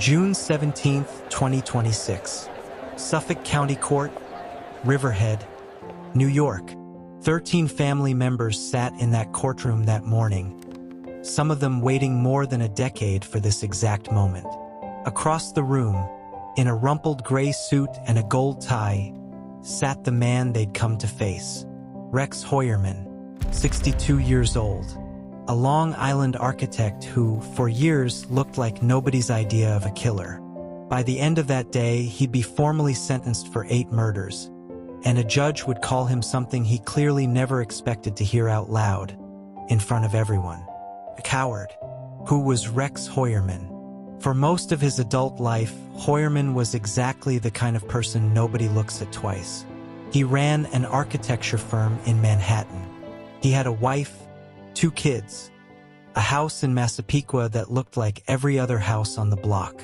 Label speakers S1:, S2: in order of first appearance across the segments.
S1: June 17, 2026. Suffolk County Court, Riverhead, New York. 13 family members sat in that courtroom that morning, some of them waiting more than a decade for this exact moment. Across the room, in a rumpled gray suit and a gold tie, sat the man they'd come to face. Rex Heuermann, 62 years old, a Long Island architect who, for years, looked like nobody's idea of a killer. By the end of that day, he'd be formally sentenced for 8 murders, and a judge would call him something he clearly never expected to hear out loud, in front of everyone. A coward. Who was Rex Heuermann? For most of his adult life, Heuermann was exactly the kind of person nobody looks at twice. He ran an architecture firm in Manhattan. He had a wife, 2 kids, a house in Massapequa that looked like every other house on the block.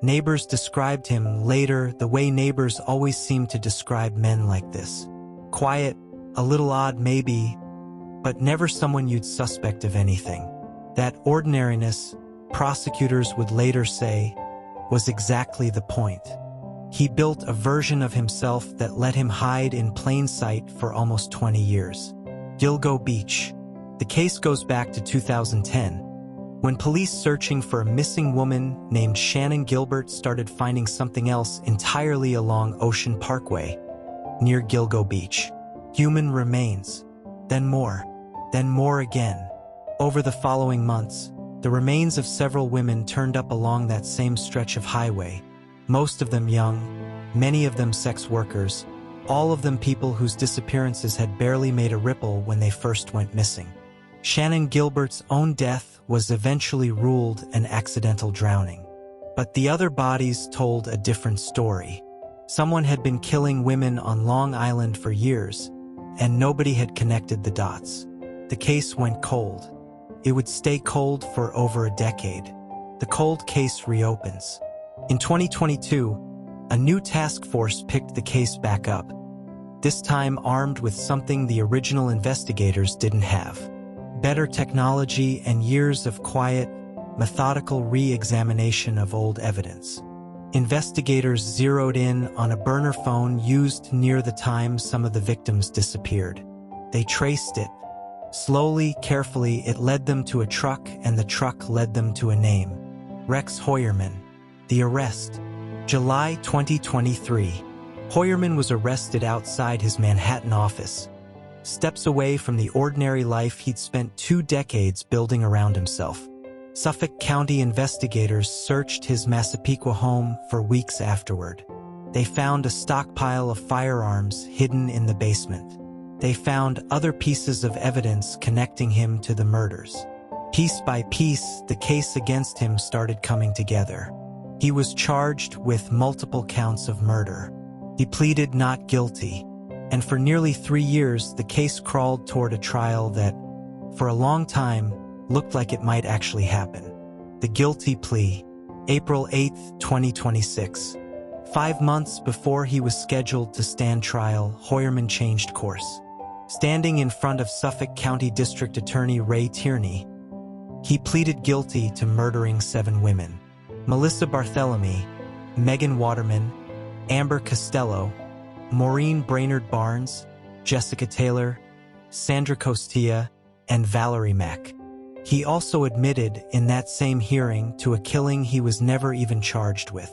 S1: Neighbors described him later the way neighbors always seem to describe men like this. Quiet, a little odd maybe, but never someone you'd suspect of anything. That ordinariness, prosecutors would later say, was exactly the point. He built a version of himself that let him hide in plain sight for almost 20 years. Gilgo Beach. The case goes back to 2010, when police searching for a missing woman named Shannon Gilbert started finding something else entirely along Ocean Parkway, near Gilgo Beach. Human remains. Then more again. Over the following months, the remains of several women turned up along that same stretch of highway, most of them young, many of them sex workers, all of them people whose disappearances had barely made a ripple when they first went missing. Shannon Gilbert's own death was eventually ruled an accidental drowning. But the other bodies told a different story. Someone had been killing women on Long Island for years, and nobody had connected the dots. The case went cold. It would stay cold for over a decade. The cold case reopens. In 2022, a new task force picked the case back up, this time armed with something the original investigators didn't have. Better technology and years of quiet, methodical re-examination of old evidence. Investigators zeroed in on a burner phone used near the time some of the victims disappeared. They traced it. Slowly, carefully, it led them to a truck, and the truck led them to a name. Rex Heuermann. The arrest. July 2023. Heuermann was arrested outside his Manhattan office, steps away from the ordinary life he'd spent 2 decades building around himself. Suffolk County investigators searched his Massapequa home for weeks afterward. They found a stockpile of firearms hidden in the basement. They found other pieces of evidence connecting him to the murders. Piece by piece, the case against him started coming together. He was charged with multiple counts of murder. He pleaded not guilty, and for nearly 3 years, the case crawled toward a trial that, for a long time, looked like it might actually happen. The guilty plea. April 8, 2026. 5 months before he was scheduled to stand trial, Heuermann changed course. Standing in front of Suffolk County District Attorney Ray Tierney, he pleaded guilty to murdering 7 women. Melissa Barthelemy, Megan Waterman, Amber Costello, Maureen Brainerd Barnes, Jessica Taylor, Sandra Costilla, and Valerie Mack. He also admitted in that same hearing to a killing he was never even charged with.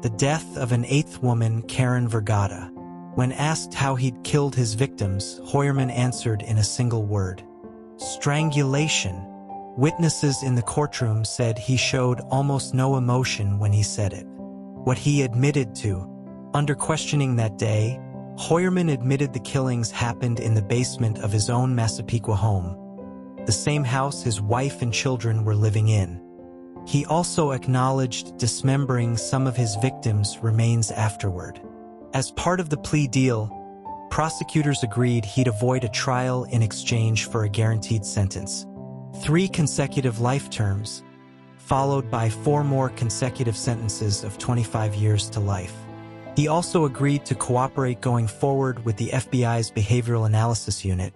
S1: The death of an 8th woman, Karen Vergata. When asked how he'd killed his victims, Heuermann answered in a single word: strangulation. Witnesses in the courtroom said he showed almost no emotion when he said it. What he admitted to. Under questioning that day, Heuermann admitted the killings happened in the basement of his own Massapequa home, the same house his wife and children were living in. He also acknowledged dismembering some of his victims' remains afterward. As part of the plea deal, prosecutors agreed he'd avoid a trial in exchange for a guaranteed sentence. 3 consecutive life terms, followed by 4 more consecutive sentences of 25 years to life. He also agreed to cooperate going forward with the FBI's Behavioral Analysis Unit,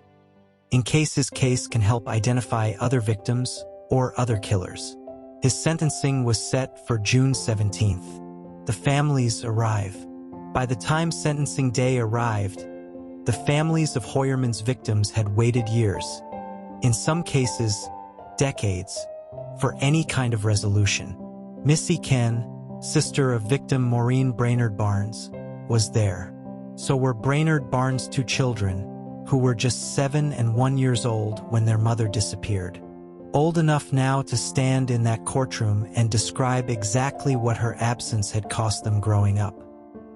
S1: in case his case can help identify other victims or other killers. His sentencing was set for June 17th. The families arrive. By the time sentencing day arrived, the families of Heuermann's victims had waited years, in some cases, decades, for any kind of resolution. Missy Ken, sister of victim Maureen Brainerd Barnes, was there. So were Brainerd Barnes' two children, who were just 7 and 1 years old when their mother disappeared. Old enough now to stand in that courtroom and describe exactly what her absence had cost them growing up.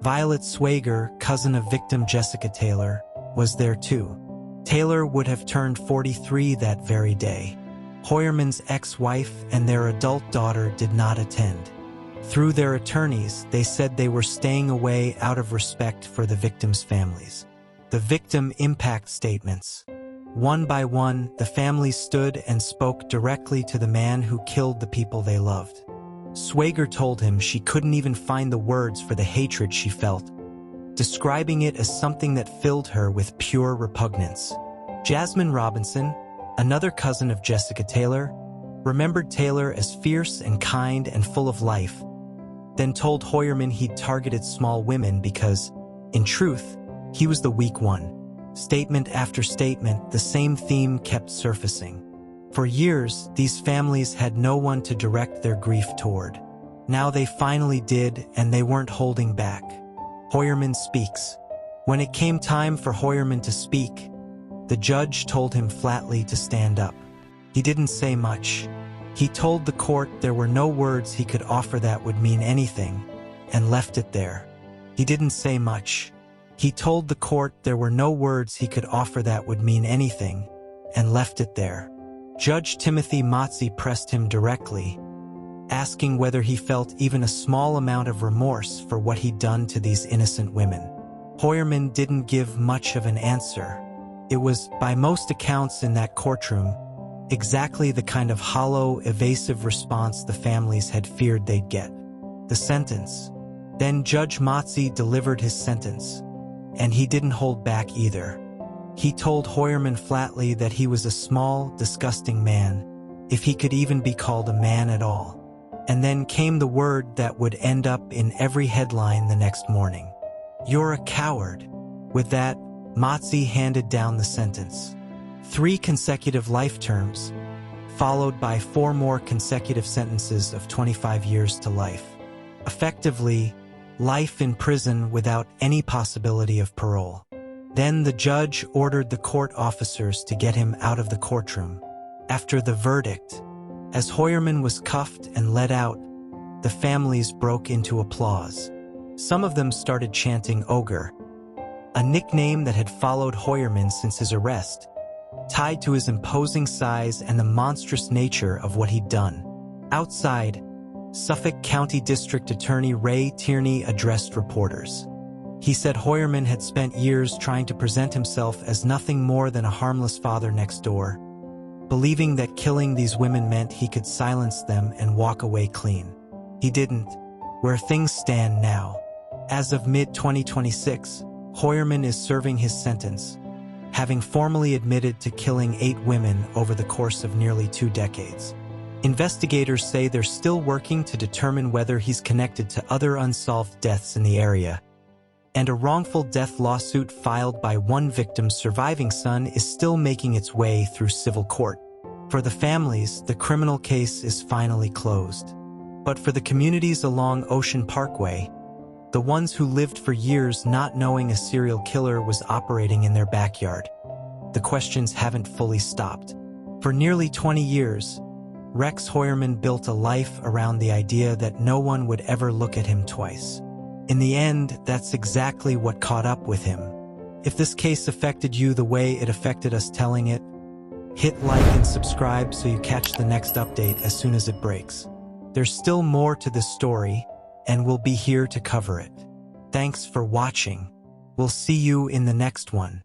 S1: Violet Swager, cousin of victim Jessica Taylor, was there too. Taylor would have turned 43 that very day. Heuermann's ex-wife and their adult daughter did not attend. Through their attorneys, they said they were staying away out of respect for the victims' families. The victim impact statements. One by one, the families stood and spoke directly to the man who killed the people they loved. Swager told him she couldn't even find the words for the hatred she felt, describing it as something that filled her with pure repugnance. Jasmine Robinson, another cousin of Jessica Taylor, remembered Taylor as fierce and kind and full of life, then told Heuermann he'd targeted small women because, in truth, he was the weak one. Statement after statement, the same theme kept surfacing. For years, these families had no one to direct their grief toward. Now they finally did, and they weren't holding back. Heuermann speaks. When it came time for Heuermann to speak, the judge told him flatly to stand up. He didn't say much. He told the court there were no words he could offer that would mean anything, and left it there. He didn't say much. He told the court there were no words he could offer that would mean anything, and left it there. Judge Timothy Mazzei pressed him directly, asking whether he felt even a small amount of remorse for what he'd done to these innocent women. Heuermann didn't give much of an answer. It was, by most accounts in that courtroom, exactly the kind of hollow, evasive response the families had feared they'd get. The sentence. Then Judge Mazzei delivered his sentence, and he didn't hold back either. He told Heuermann flatly that he was a small, disgusting man, if he could even be called a man at all. And then came the word that would end up in every headline the next morning. "You're a coward." With that, Mazzei handed down the sentence. 3 consecutive life terms, followed by 4 more consecutive sentences of 25 years to life. Effectively, life in prison without any possibility of parole. Then the judge ordered the court officers to get him out of the courtroom. After the verdict, as Heuermann was cuffed and led out, the families broke into applause. Some of them started chanting "Ogre," a nickname that had followed Heuermann since his arrest, tied to his imposing size and the monstrous nature of what he'd done. Outside, Suffolk County District Attorney Ray Tierney addressed reporters. He said Heuermann had spent years trying to present himself as nothing more than a harmless father next door, believing that killing these women meant he could silence them and walk away clean. He didn't. Where things stand now, as of mid-2026, Heuermann is serving his sentence, having formally admitted to killing 8 women over the course of nearly 2 decades. Investigators say they're still working to determine whether he's connected to other unsolved deaths in the area, and a wrongful death lawsuit filed by one victim's surviving son is still making its way through civil court. For the families, the criminal case is finally closed. But for the communities along Ocean Parkway, the ones who lived for years not knowing a serial killer was operating in their backyard, the questions haven't fully stopped. For nearly 20 years, Rex Heuermann built a life around the idea that no one would ever look at him twice. In the end, that's exactly what caught up with him. If this case affected you the way it affected us telling it, hit like and subscribe so you catch the next update as soon as it breaks. There's still more to this story, and we'll be here to cover it. Thanks for watching. We'll see you in the next one.